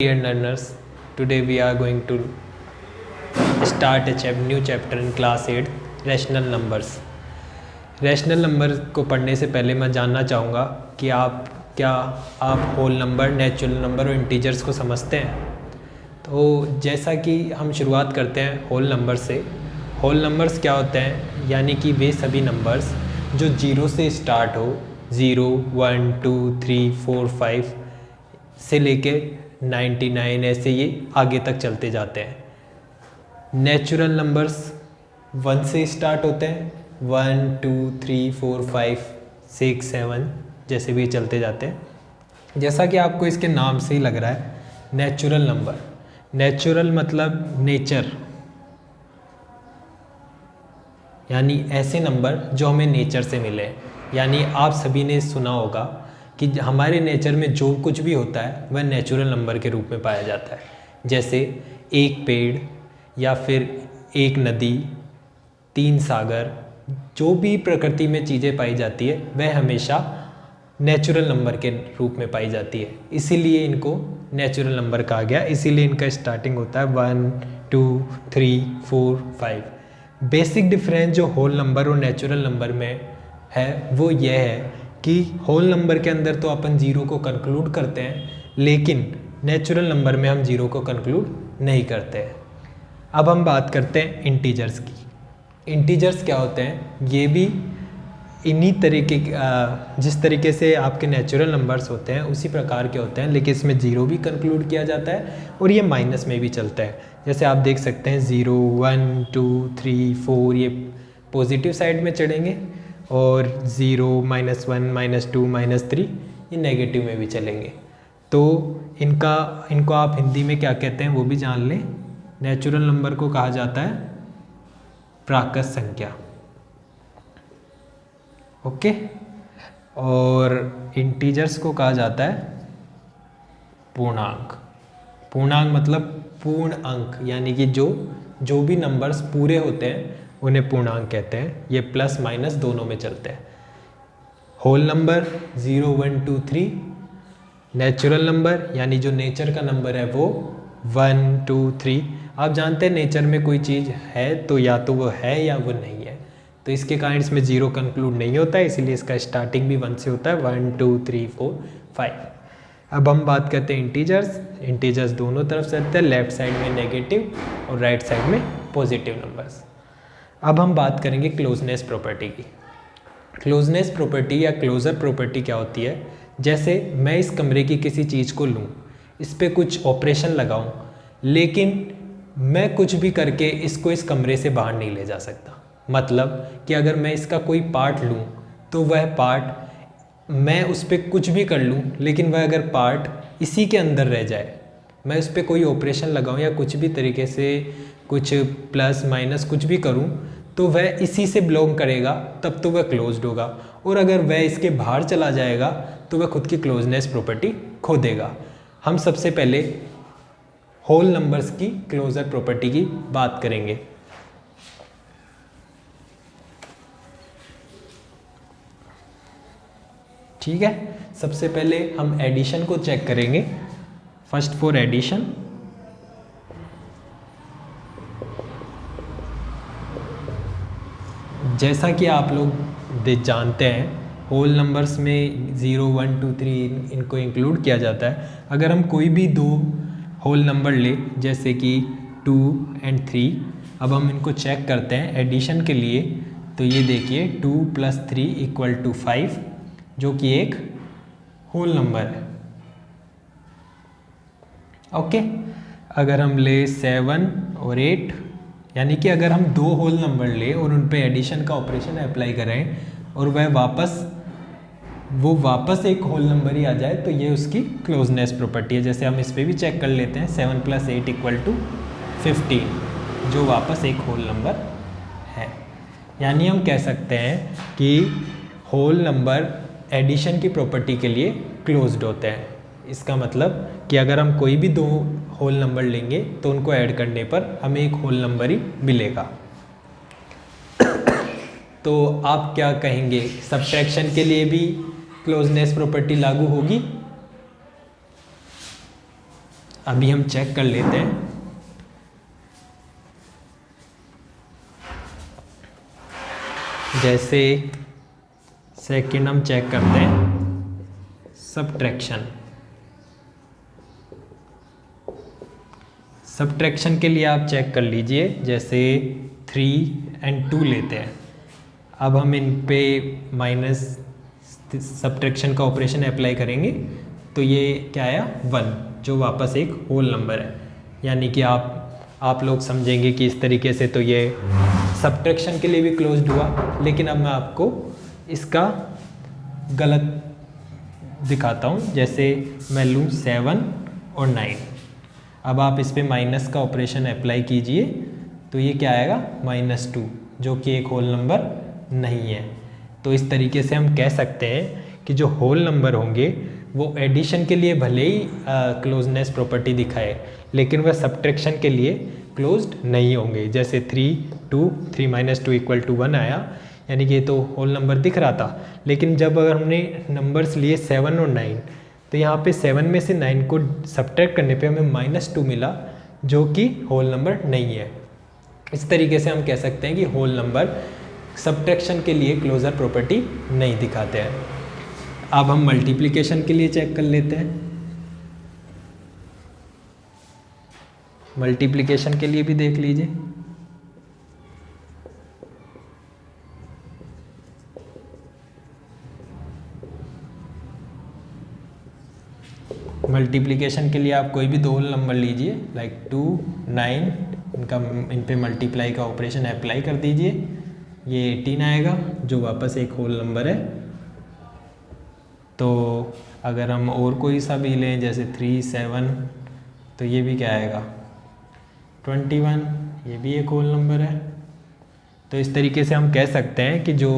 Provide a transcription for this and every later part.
Dear learners, today we are going to start a new chapter in class 8, rational numbers. Rational number को पढ़ने से पहले मैं जानना चाहूँगा कि आप होल नंबर, नेचुरल नंबर और इंटीजर्स को समझते हैं। तो जैसा कि हम शुरुआत करते हैं होल नंबर से। होल नंबर्स क्या होते हैं? यानी कि वे सभी नंबर्स जो जीरो से स्टार्ट हो, 0, 1, 2, 3, 4, 5 से लेके 99 ऐसे ये आगे तक चलते जाते हैं। नेचुरल नंबर्स 1 से स्टार्ट होते हैं, 1, 2, 3, 4, 5, 6, 7 जैसे भी चलते जाते हैं। जैसा कि आपको इसके नाम से ही लग रहा है, नेचुरल नंबर। नेचुरल मतलब नेचर, यानी ऐसे नंबर जो हमें नेचर से मिले। यानी आप सभी ने सुना होगा कि हमारे नेचर में जो कुछ भी होता है वह नेचुरल नंबर के रूप में पाया जाता है। जैसे एक पेड़ या फिर एक नदी, 3 सागर, जो भी प्रकृति में चीज़ें पाई जाती है वह हमेशा नेचुरल नंबर के रूप में पाई जाती है। इसीलिए इनको नेचुरल नंबर कहा गया। इसीलिए इनका स्टार्टिंग होता है 1, 2, 3, 4, 5। बेसिक डिफरेंस जो होल नंबर और नेचुरल नंबर में है वो यह है कि होल नंबर के अंदर तो अपन जीरो को कंक्लूड करते हैं, लेकिन नेचुरल नंबर में हम जीरो को कंक्लूड नहीं करते हैं। अब हम बात करते हैं इंटीजर्स की। इंटीजर्स क्या होते हैं? ये भी इन्हीं तरीके जिस तरीके से आपके नेचुरल नंबर्स होते हैं उसी प्रकार के होते हैं, लेकिन इसमें जीरो भी कंक्लूड किया जाता है और ये माइनस में भी चलता है। जैसे आप देख सकते हैं 0, 1, 2, 3, 4 ये पॉजिटिव साइड में चढ़ेंगे और 0, -1, -2, -3 ये नेगेटिव में भी चलेंगे। तो इनको आप हिंदी में क्या कहते हैं वो भी जान लें। नेचुरल नंबर को कहा जाता है प्राकृत संख्या, ओके। और इंटीजर्स को कहा जाता है पूर्णांक। पूर्णांक मतलब पूर्ण अंक, यानी कि जो भी नंबर्स पूरे होते हैं उन्हें पूर्णांक कहते हैं। ये प्लस माइनस दोनों में चलते हैं। Whole number 0, 1, 2, 3। नेचुरल नंबर यानी जो नेचर का नंबर है वो 1, 2, 3। आप जानते हैं नेचर में कोई चीज़ है तो या तो वो है या वो नहीं है, तो इसके कारण इसमें जीरो कंक्लूड नहीं होता है, इसीलिए इसका स्टार्टिंग भी 1 से होता है। 1, 2, 3, 4, 5। अब हम बात करते हैं इंटीजर्स। इंटीजर्स दोनों तरफ से चलते हैं, लेफ्ट साइड में नेगेटिव और राइट साइड में पॉजिटिव नंबर्स। अब हम बात करेंगे क्लोजनेस प्रॉपर्टी की। क्लोजनेस प्रॉपर्टी या क्लोजर प्रॉपर्टी क्या होती है? जैसे मैं इस कमरे की किसी चीज़ को लूँ, इस पर कुछ ऑपरेशन लगाऊँ, लेकिन मैं कुछ भी करके इसको इस कमरे से बाहर नहीं ले जा सकता। मतलब कि अगर मैं इसका कोई पार्ट लूँ तो वह पार्ट, मैं उस पर कुछ भी कर लूँ लेकिन वह अगर पार्ट इसी के अंदर रह जाए, मैं उस पर कोई ऑपरेशन लगाऊँ या कुछ भी तरीके से कुछ प्लस माइनस कुछ भी करूँ तो वह इसी से बिलोंग करेगा, तब तो वह क्लोज्ड होगा। और अगर वह इसके बाहर चला जाएगा तो वह खुद की क्लोजनेस प्रॉपर्टी खो देगा। हम सबसे पहले होल नंबर्स की क्लोजर प्रॉपर्टी की बात करेंगे। ठीक है, सबसे पहले हम एडिशन को चेक करेंगे। फर्स्ट फॉर एडिशन, जैसा कि आप लोग जानते हैं होल नंबर्स में 0, 1, 2, 3 इनको इंक्लूड किया जाता है। अगर हम कोई भी दो होल नंबर ले, जैसे कि 2 और 3, अब हम इनको चेक करते हैं एडिशन के लिए। तो ये देखिए 2 + 3 = 5, जो कि एक होल नंबर है, ओके। अगर हम ले 7 और 8, यानी कि अगर हम दो होल नंबर ले और उन पे एडिशन का ऑपरेशन अप्लाई करें और वह वापस एक होल नंबर ही आ जाए तो ये उसकी क्लोजनेस प्रॉपर्टी है। जैसे हम इस पे भी चेक कर लेते हैं, 7 + 8 = 15, जो वापस एक होल नंबर है। यानी हम कह सकते हैं कि होल नंबर एडिशन की प्रॉपर्टी के लिए क्लोज्ड होते हैं। इसका मतलब कि अगर हम कोई भी दो होल नंबर लेंगे तो उनको ऐड करने पर हमें एक होल नंबर ही मिलेगा। तो आप क्या कहेंगे, सब्ट्रैक्शन के लिए भी क्लोजनेस प्रॉपर्टी लागू होगी? अभी हम चेक कर लेते हैं। जैसे सेकंड हम चेक करते हैं सब्ट्रैक्शन। सब्ट्रैक्शन के लिए आप चेक कर लीजिए, जैसे 3 और 2 लेते हैं। अब हम इन पे माइनस सब्ट्रैक्शन का ऑपरेशन अप्लाई करेंगे तो ये क्या आया 1, जो वापस एक होल नंबर है। यानी कि आप लोग समझेंगे कि इस तरीके से तो ये सब्ट्रैक्शन के लिए भी क्लोज्ड हुआ, लेकिन अब मैं आपको इसका गलत दिखाता हूँ। जैसे मैं लूँ 7 और 9, अब आप इस पे माइनस का ऑपरेशन अप्लाई कीजिए तो ये क्या आएगा -2, जो कि एक होल नंबर नहीं है। तो इस तरीके से हम कह सकते हैं कि जो होल नंबर होंगे वो एडिशन के लिए भले ही क्लोजनेस प्रॉपर्टी दिखाए, लेकिन वह सब्ट्रैक्शन के लिए क्लोज्ड नहीं होंगे। जैसे 3 - 2 = 1 आया, यानी कि ये तो होल नंबर दिख रहा था, लेकिन जब अगर हमने नंबर्स लिए 7 और 9 तो यहाँ पे 7 में से 9 को सब्ट्रैक्ट करने पे हमें -2 मिला, जो कि होल नंबर नहीं है। इस तरीके से हम कह सकते हैं कि होल नंबर सब्ट्रैक्शन के लिए क्लोजर प्रॉपर्टी नहीं दिखाते हैं। अब हम मल्टीप्लिकेशन के लिए चेक कर लेते हैं। मल्टीप्लिकेशन के लिए भी देख लीजिए। मल्टीप्लिकेशन के लिए आप कोई भी दो होल नंबर लीजिए, लाइक 2, 9, इन पे मल्टीप्लाई का ऑपरेशन अप्लाई कर दीजिए, ये 18 आएगा, जो वापस एक होल नंबर है। तो अगर हम और कोई सा भी लें, जैसे 3, 7, तो ये भी क्या आएगा 21, ये भी एक होल नंबर है। तो इस तरीके से हम कह सकते हैं कि जो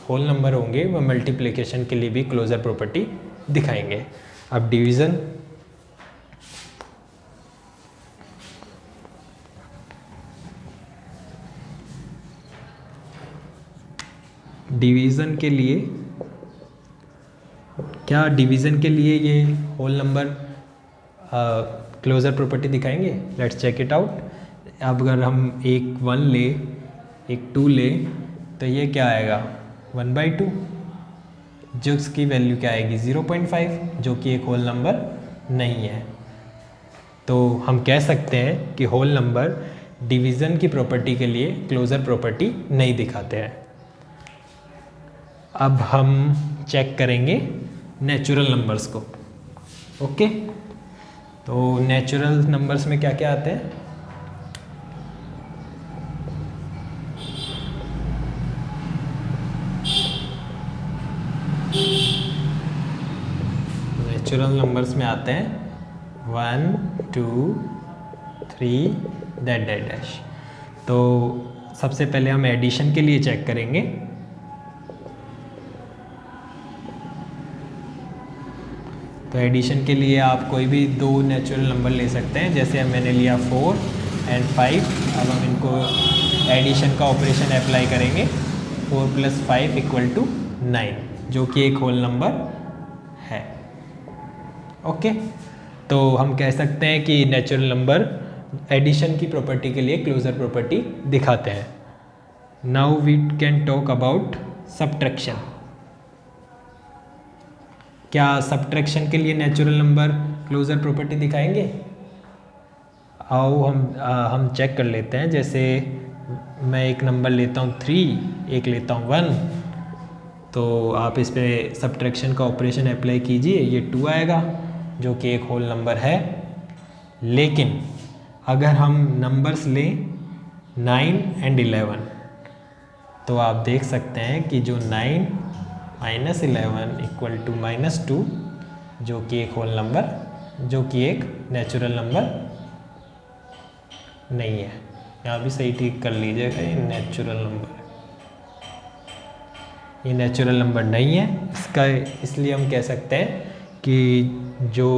होल नंबर होंगे वह मल्टीप्लिकेशन के लिए भी क्लोजर प्रॉपर्टी दिखाएंगे। अब डिवीज़न, डिवीज़न के लिए क्या डिवीज़न के लिए ये होल नंबर क्लोजर प्रॉपर्टी दिखाएंगे? Let's check it out. अब अगर हम एक 1 ले, एक 2 ले, तो ये क्या आएगा 1/2, जो उसकी वैल्यू क्या आएगी 0.5, जो कि एक होल नंबर नहीं है। तो हम कह सकते हैं कि होल नंबर डिवीज़न की प्रॉपर्टी के लिए क्लोजर प्रॉपर्टी नहीं दिखाते हैं। अब हम चेक करेंगे नेचुरल नंबर्स को। ओके, तो नेचुरल नंबर्स में क्या क्या आते हैं? नेचुरल नंबर्स में आते हैं 1, 2, 3 डैश। तो सबसे पहले हम एडिशन के लिए चेक करेंगे। तो एडिशन के लिए आप कोई भी दो नेचुरल नंबर ले सकते हैं, जैसे मैंने लिया 4 और 5। अब हम इनको एडिशन का ऑपरेशन अप्लाई करेंगे, 4 + 5 = 9, जो कि एक होल नंबर है। ओके, तो हम कह सकते हैं कि नेचुरल नंबर एडिशन की प्रॉपर्टी के लिए क्लोजर प्रॉपर्टी दिखाते हैं। Now we can talk about subtraction. क्या सब्ट्रैक्शन के लिए नेचुरल नंबर क्लोजर प्रॉपर्टी दिखाएंगे? आओ हम चेक कर लेते हैं। जैसे मैं एक नंबर लेता हूँ 3, एक लेता हूँ 1, तो आप इस पे सब्ट्रैक्शन का ऑपरेशन अप्लाई कीजिए, ये 2 आएगा, जो कि एक होल नंबर है। लेकिन अगर हम नंबर्स लें 9 और 11, तो आप देख सकते हैं कि जो 9 - 11 = -2, जो कि एक होल नंबर, जो कि एक नेचुरल नंबर नहीं है। यहाँ भी सही ठीक कर लीजिएगा, ये नेचुरल नंबर है, ये नेचुरल नंबर नहीं है। इसका इसलिए हम कह सकते हैं कि जो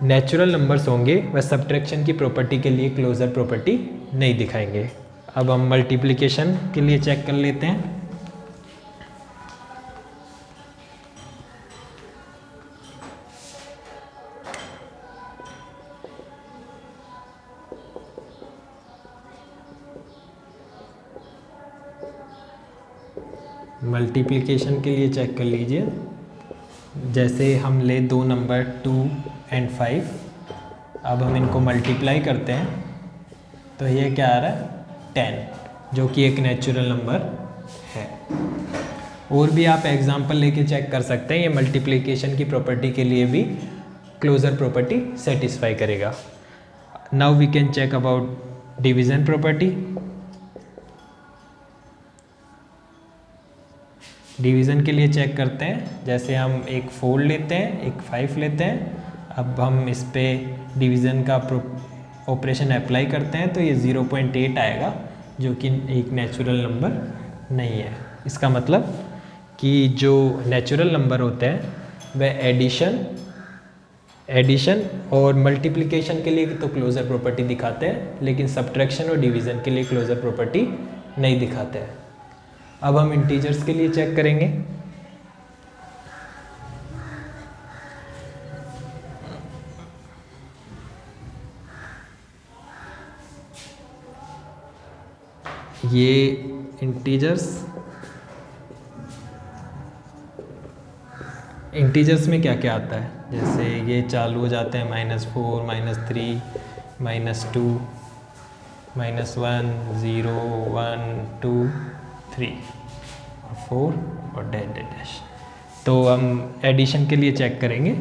नेचुरल नंबर्स होंगे वह सब्ट्रैक्शन की प्रॉपर्टी के लिए क्लोजर प्रॉपर्टी नहीं दिखाएंगे। अब हम मल्टीप्लिकेशन के लिए चेक कर लेते हैं। मल्टीप्लिकेशन के लिए चेक कर लीजिए, जैसे हम ले दो नंबर 2 एंड 5, अब हम इनको मल्टीप्लाई करते हैं तो ये क्या आ रहा है 10, जो कि एक नेचुरल नंबर है। और भी आप एग्जांपल लेके चेक कर सकते हैं, ये मल्टीप्लिकेशन की प्रॉपर्टी के लिए भी क्लोजर प्रॉपर्टी सेटिस्फाई करेगा। Now we can check about division property. Division के लिए चेक करते हैं, जैसे हम एक 4 लेते हैं, एक 5 लेते हैं। अब हम इस पे डिवीज़न का ऑपरेशन अप्लाई करते हैं तो ये 0.8 आएगा, जो कि एक नेचुरल नंबर नहीं है। इसका मतलब कि जो नेचुरल नंबर होते हैं वह एडिशन और मल्टीप्लिकेशन के लिए तो क्लोजर प्रॉपर्टी दिखाते हैं, लेकिन सब्ट्रैक्शन और डिवीज़न के लिए क्लोजर प्रॉपर्टी नहीं दिखाते हैं। अब हम इंटीजर्स के लिए चेक करेंगे। ये इंटीजर्स में क्या क्या आता है, जैसे ये चालू हो जाते हैं -4, -3, -2, -1, 0, 1, 2, 3 और 4 और डैश। तो हम एडिशन के लिए चेक करेंगे।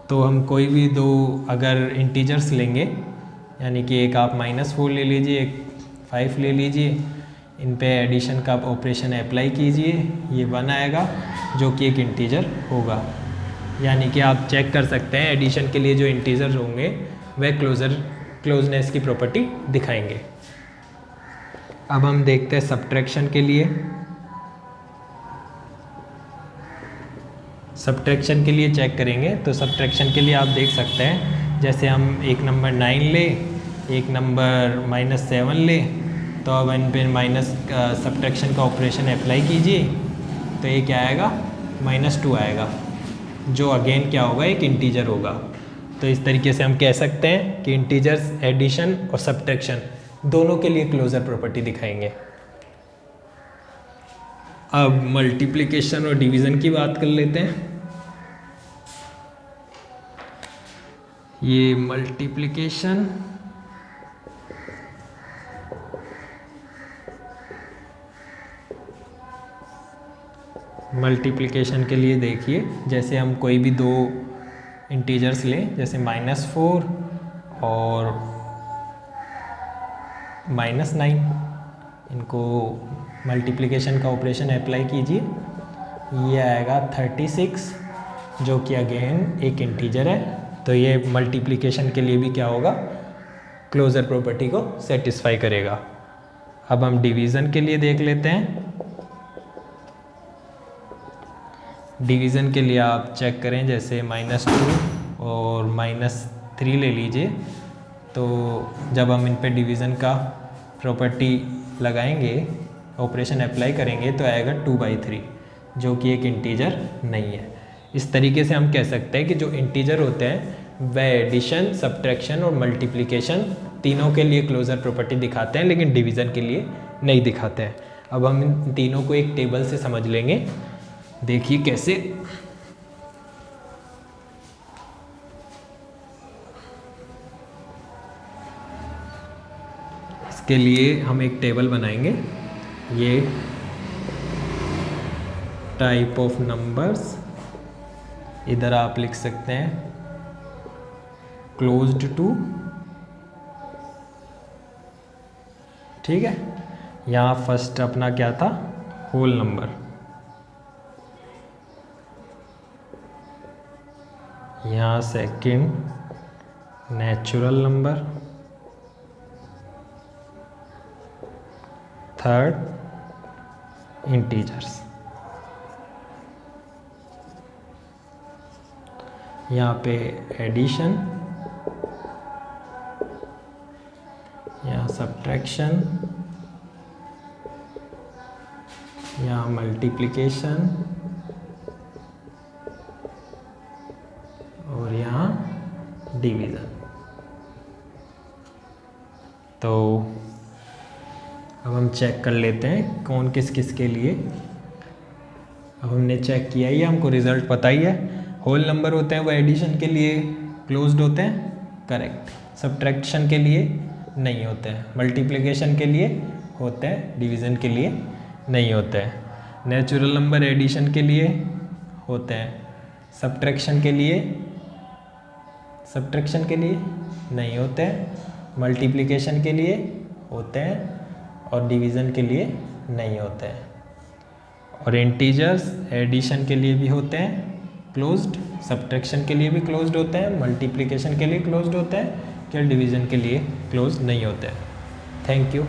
तो हम कोई भी दो अगर इंटीजर्स लेंगे, यानी कि एक आप -4 ले लीजिए, एक 5 ले लीजिए, इन पे एडिशन का ऑपरेशन अप्लाई कीजिए, ये 1 आएगा जो कि एक इंटीजर होगा। यानी कि आप चेक कर सकते हैं एडिशन के लिए जो इंटीजर होंगे वह क्लोजनेस की प्रॉपर्टी दिखाएंगे। अब हम देखते हैं सब्ट्रैक्शन के लिए। सब्ट्रैक्शन के लिए चेक करेंगे तो सब्ट्रैक्शन के लिए आप देख सकते हैं, जैसे हम एक नंबर 9 ले, एक नंबर -7 ले, तो अब इन पे माइनस सब्ट्रैक्शन का ऑपरेशन अप्लाई कीजिए तो ये क्या आएगा -2 आएगा, जो अगेन क्या होगा एक इंटीजर होगा। तो इस तरीके से हम कह सकते हैं कि इंटीजर्स एडिशन और सब्ट्रैक्शन दोनों के लिए क्लोजर प्रॉपर्टी दिखाएंगे। अब मल्टीप्लिकेशन और डिवीज़न की बात कर लेते हैं। ये मल्टीप्लिकेशन के लिए देखिए, जैसे हम कोई भी दो इंटीजर्स लें, जैसे -4 और -9, इनको मल्टीप्लिकेशन का ऑपरेशन अप्लाई कीजिए, ये आएगा 36, जो कि अगेन एक इंटीजर है। तो ये मल्टीप्लिकेशन के लिए भी क्या होगा क्लोजर प्रॉपर्टी को सेटिस्फाई करेगा। अब हम डिवीज़न के लिए देख लेते हैं। डिवीज़न के लिए आप चेक करें, जैसे -2 और -3 ले लीजिए, तो जब हम इन पे डिवीज़न का प्रॉपर्टी लगाएंगे, ऑपरेशन अप्लाई करेंगे, तो आएगा 2/3, जो कि एक इंटीजर नहीं है। इस तरीके से हम कह सकते हैं कि जो इंटीजर होते हैं वह एडिशन, सब्ट्रैक्शन और मल्टीप्लिकेशन तीनों के लिए क्लोजर प्रॉपर्टी दिखाते हैं, लेकिन डिवीज़न के लिए नहीं दिखाते हैं। अब हम इन तीनों को एक टेबल से समझ लेंगे। देखिए कैसे। इसके लिए हम एक टेबल बनाएंगे। ये टाइप ऑफ नंबर्स, इधर आप लिख सकते हैं क्लोज्ड टू, ठीक है। यहाँ फर्स्ट अपना क्या था होल नंबर, यहाँ second natural number, third integers. यहाँ पे एडिशन, यहाँ सब्ट्रैक्शन, यहाँ मल्टीप्लिकेशन और यहाँ डिवीज़न। तो चेक कर लेते हैं कौन किस किस के लिए। अब हमने चेक किया ही है, हमको रिजल्ट पता ही है। होल नंबर होते हैं वो एडिशन के लिए क्लोज्ड होते हैं, करेक्ट। सब्ट्रैक्शन के लिए नहीं होते हैं, मल्टीप्लिकेशन के लिए होते हैं, डिवीज़न के लिए नहीं होते हैं। नेचुरल नंबर एडिशन के लिए होते हैं, सब्ट्रैक्शन के लिए नहीं होते हैं, मल्टीप्लिकेशन के लिए होते हैं और डिवीज़न के लिए नहीं होते हैं। और इंटीजर्स एडिशन के लिए भी होते हैं क्लोज्ड, सब्ट्रैक्शन के लिए भी क्लोज्ड होते हैं, मल्टीप्लिकेशन के लिए क्लोज्ड होते हैं, केवल डिवीज़न के लिए क्लोज नहीं होते हैं। Thank you.